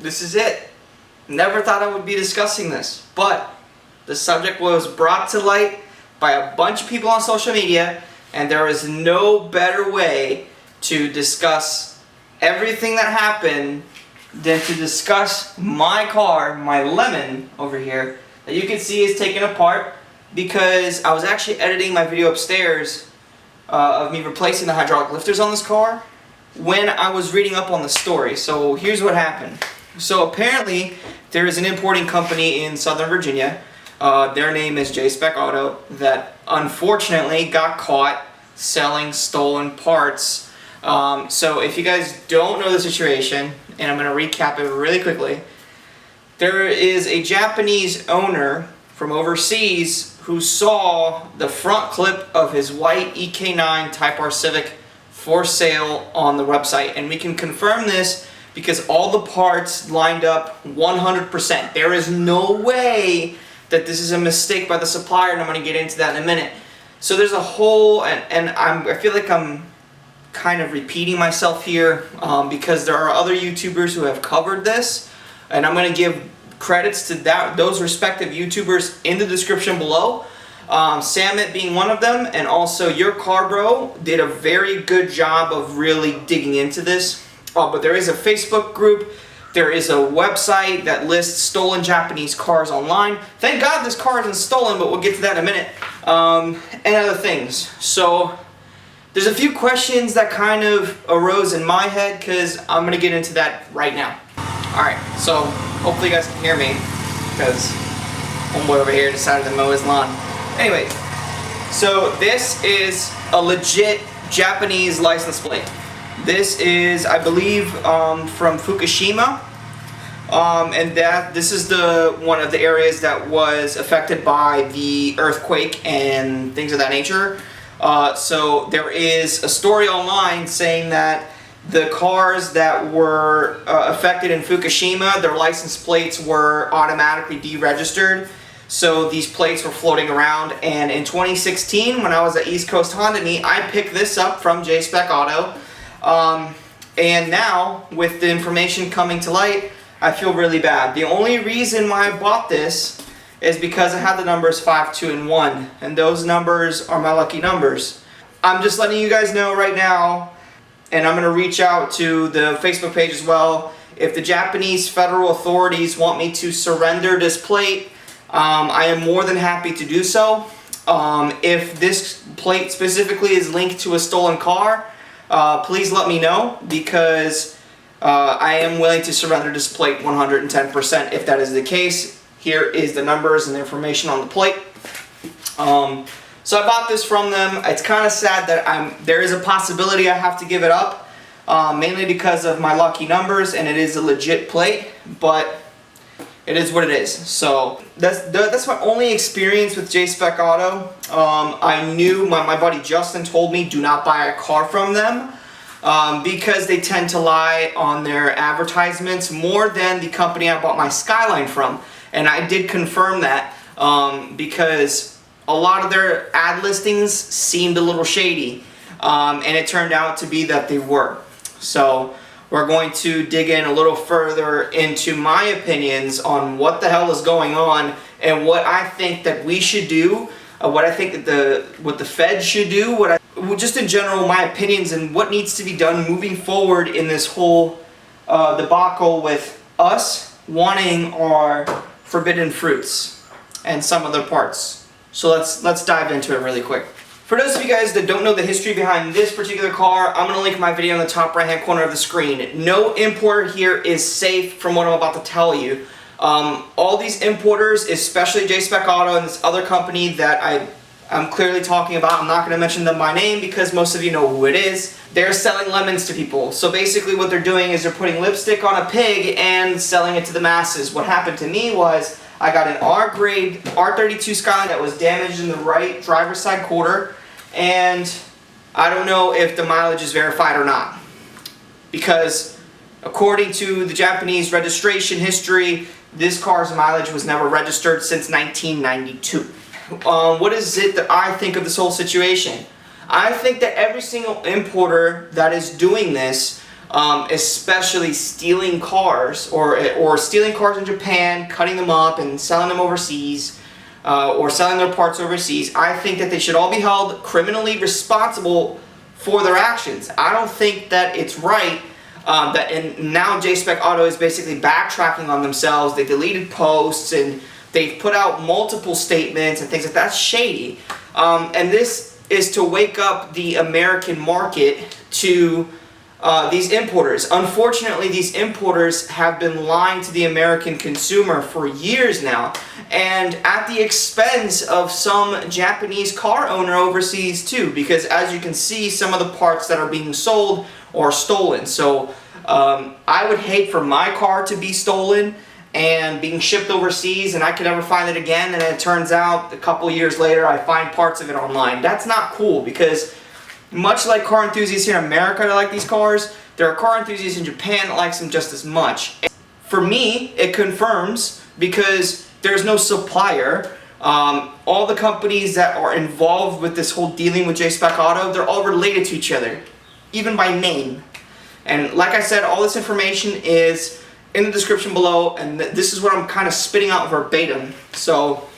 this is it. Never thought I would be discussing this, but the subject was brought to light by a bunch of people on social media, and there is no better way to discuss everything that happened than to discuss my car, my Lemon over here, that you can see is taken apart because I was actually editing my video upstairs of me replacing the hydraulic lifters on this car when I was reading up on the story. So here's what happened. So apparently there is an importing company in Southern Virginia, their name is J-Spec Auto, that unfortunately got caught selling stolen parts. So if you guys don't know the situation, and I'm going to recap it really quickly, there is a Japanese owner from overseas who saw the front clip of his white EK9 Type R Civic for sale on the website, and we can confirm this because all the parts lined up 100%. There is no way that this is a mistake by the supplier, and I'm going to get into that in a minute. So there's a whole, and I feel like I'm kind of repeating myself here because there are other YouTubers who have covered this, and I'm going to give credits to those respective YouTubers in the description below. Samit being one of them, and also Your Car Bro did a very good job of really digging into this. But there is a Facebook group, there is a website that lists stolen Japanese cars online. Thank God this car isn't stolen, but we'll get to that in a minute. And other things. So there's a few questions that kind of arose in my head because I'm going to get into that right now. Alright, so hopefully you guys can hear me because homeboy over here decided to mow his lawn. Anyway, so this is a legit Japanese license plate. This is, I believe, from Fukushima, and this is one of the areas that was affected by the earthquake and things of that nature. So there is a story online saying that the cars that were affected in Fukushima, their license plates were automatically deregistered. So these plates were floating around, and in 2016, when I was at East Coast Honda Meet, I picked this up from J-Spec Auto. And now, with the information coming to light, I feel really bad. The only reason why I bought this is because I had the numbers 5, 2, and 1, and those numbers are my lucky numbers. I'm just letting you guys know right now, and I'm going to reach out to the Facebook page as well. If the Japanese federal authorities want me to surrender this plate, I am more than happy to do so. If this plate specifically is linked to a stolen car, please let me know, because I am willing to surrender this plate 110% if that is the case. Here is the numbers and the information on the plate. So I bought this from them. It's kind of sad that there is a possibility I have to give it up, mainly because of my lucky numbers, and it is a legit plate, but it is what it is. So that's my only experience with J-Spec Auto. I knew, my buddy Justin told me, do not buy a car from them because they tend to lie on their advertisements more than the company I bought my Skyline from. And I did confirm that because a lot of their ad listings seemed a little shady, and it turned out to be that they were. So we're going to dig in a little further into my opinions on what the hell is going on and what I think that we should do, what I think that what the Fed should do, just in general my opinions and what needs to be done moving forward in this whole debacle with us wanting our forbidden fruits and some other parts. So let's dive into it really quick. For those of you guys that don't know the history behind this particular car, I'm going to link my video in the top right hand corner of the screen. No importer here is safe from what I'm about to tell you. All these importers, especially J-Spec Auto and this other company that I'm clearly talking about, I'm not going to mention them by name because most of you know who it is, they're selling lemons to people. So basically what they're doing is they're putting lipstick on a pig and selling it to the masses. What happened to me was I got an R-grade R32 Skyline that was damaged in the right driver's side quarter, and I don't know if the mileage is verified or not, because according to the Japanese registration history, this car's mileage was never registered since 1992. What is it that I think of this whole situation? I think that every single importer that is doing this especially stealing cars or stealing cars in Japan, cutting them up and selling them overseas, or selling their parts overseas. I think that they should all be held criminally responsible for their actions. I don't think that it's right and now J-Spec Auto is basically backtracking on themselves. They deleted posts and they've put out multiple statements and things like that. That's shady. And this is to wake up the American market to these importers. Unfortunately, these importers have been lying to the American consumer for years now, and at the expense of some Japanese car owner overseas too, because as you can see, some of the parts that are being sold are stolen. So I would hate for my car to be stolen and being shipped overseas and I could never find it again, and it turns out a couple years later I find parts of it online. That's not cool, because much like car enthusiasts here in America that like these cars, there are car enthusiasts in Japan that likes them just as much. For me, it confirms, because there's no supplier. All the companies that are involved with this whole dealing with J-Spec Auto, they're all related to each other, even by name. And like I said, all this information is in the description below, and this is what I'm kind of spitting out verbatim. So,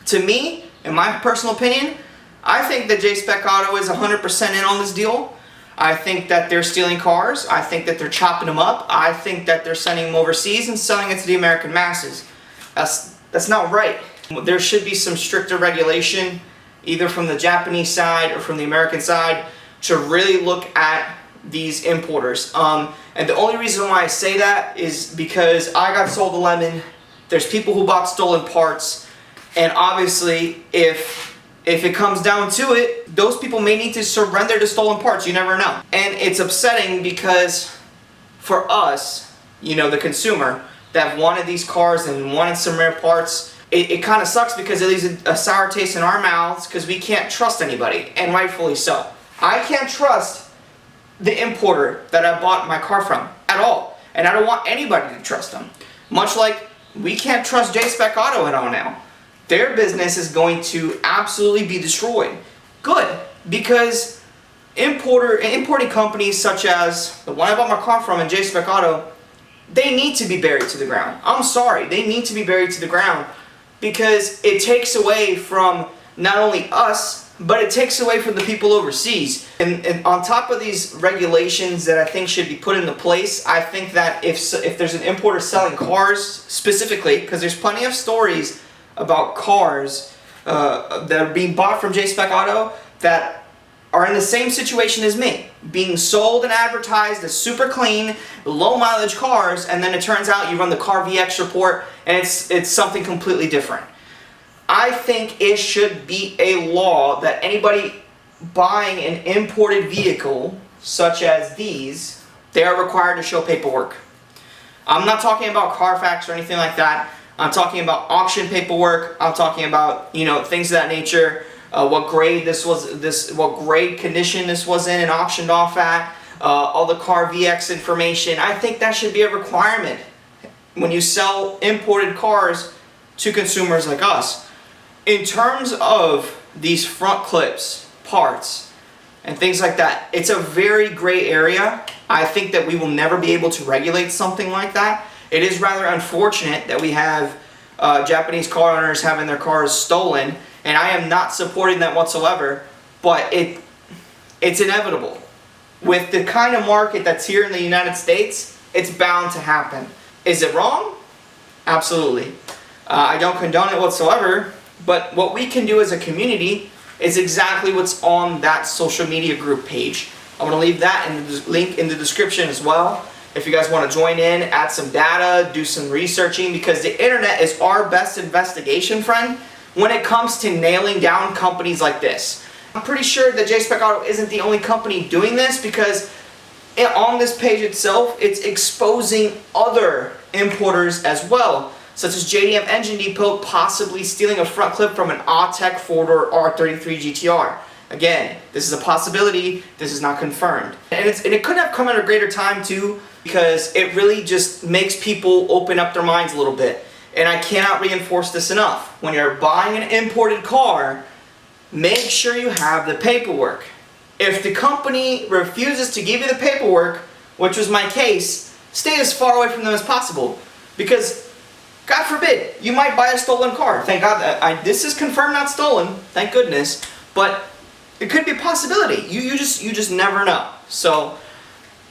to me, in my personal opinion, I think that J-Spec Auto is 100% in on this deal. I think that they're stealing cars. I think that they're chopping them up. I think that they're sending them overseas and selling it to the American masses. That's not right. There should be some stricter regulation, either from the Japanese side or from the American side, to really look at these importers. And the only reason why I say that is because I got sold a lemon. There's people who bought stolen parts, and obviously if it comes down to it, those people may need to surrender to stolen parts. You never know. And it's upsetting because for us, you know, the consumer that wanted these cars and wanted some rare parts, it kind of sucks because it leaves a sour taste in our mouths because we can't trust anybody, and rightfully so. I can't trust the importer that I bought my car from at all, and I don't want anybody to trust them. Much like we can't trust J-Spec Auto at all now. Their business is going to absolutely be destroyed. Good, because importing companies such as the one I bought my car from and J-Spec Auto, they need to be buried to the ground. I'm sorry, they need to be buried to the ground, because it takes away from not only us, but it takes away from the people overseas. And on top of these regulations that I think should be put into place, I think that if there's an importer selling cars specifically, because there's plenty of stories about cars that are being bought from J-Spec Auto that are in the same situation as me, being sold and advertised as super clean, low mileage cars, and then it turns out you run the Car VX report and it's something completely different. I think it should be a law that anybody buying an imported vehicle such as these, they are required to show paperwork. I'm not talking about Carfax or anything like that. I'm talking about auction paperwork. I'm talking about, you know, things of that nature. What grade what grade condition this was in and auctioned off at. All the Car VX information. I think that should be a requirement when you sell imported cars to consumers like us. In terms of these front clips, parts, and things like that, it's a very gray area. I think that we will never be able to regulate something like that. It is rather unfortunate that we have Japanese car owners having their cars stolen, and I am not supporting that whatsoever, but it's inevitable. With the kind of market that's here in the United States, it's bound to happen. Is it wrong? Absolutely. I don't condone it whatsoever, but what we can do as a community is exactly what's on that social media group page. I'm going to leave that in the link in the description as well. If you guys want to join in, add some data, do some researching, because the internet is our best investigation friend when it comes to nailing down companies like this. I'm pretty sure that J-Spec Auto isn't the only company doing this, because on this page itself, it's exposing other importers as well, such as JDM Engine Depot possibly stealing a front clip from an Autech 4-door R33 GTR. Again, this is a possibility, this is not confirmed. And it could have come at a greater time too, because it really just makes people open up their minds a little bit. And I cannot reinforce this enough. When you're buying an imported car, make sure you have the paperwork. If the company refuses to give you the paperwork, which was my case, stay as far away from them as possible. Because, God forbid, you might buy a stolen car. Thank God that this is confirmed not stolen, thank goodness. But it could be a possibility. You just never know. So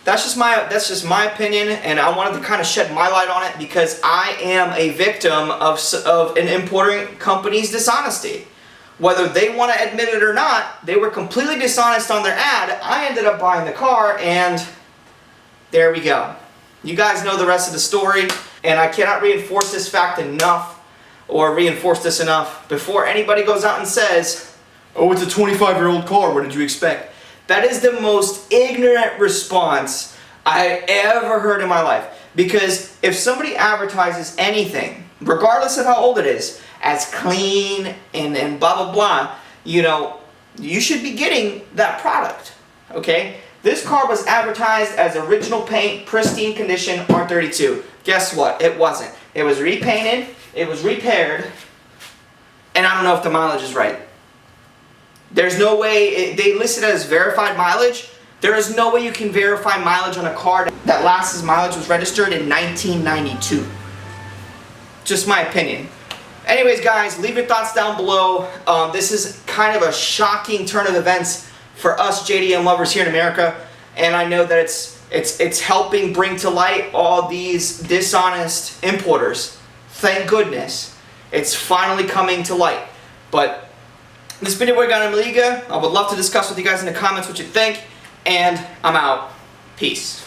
that's just my opinion, and I wanted to kind of shed my light on it because I am a victim of an importing company's dishonesty. Whether they want to admit it or not, they were completely dishonest on their ad. I ended up buying the car, and there we go. You guys know the rest of the story, and I cannot reinforce this fact enough, or reinforce this enough, before anybody goes out and says, oh, it's a 25-year-old car, what did you expect? That is the most ignorant response I ever heard in my life. Because if somebody advertises anything, regardless of how old it is, as clean and blah blah blah, you know, you should be getting that product, okay? This car was advertised as original paint, pristine condition, R32. Guess what? It wasn't. It was repainted, it was repaired, and I don't know if the mileage is right. There's no way, they listed it as verified mileage. There is no way you can verify mileage on a car that last mileage was registered in 1992. Just my opinion. Anyways, guys, leave your thoughts down below. This is kind of a shocking turn of events for us JDM lovers here in America, and I know that it's helping bring to light all these dishonest importers. Thank goodness, it's finally coming to light. But this has been your boy Gunner Maliga. I would love to discuss with you guys in the comments what you think, and I'm out. Peace.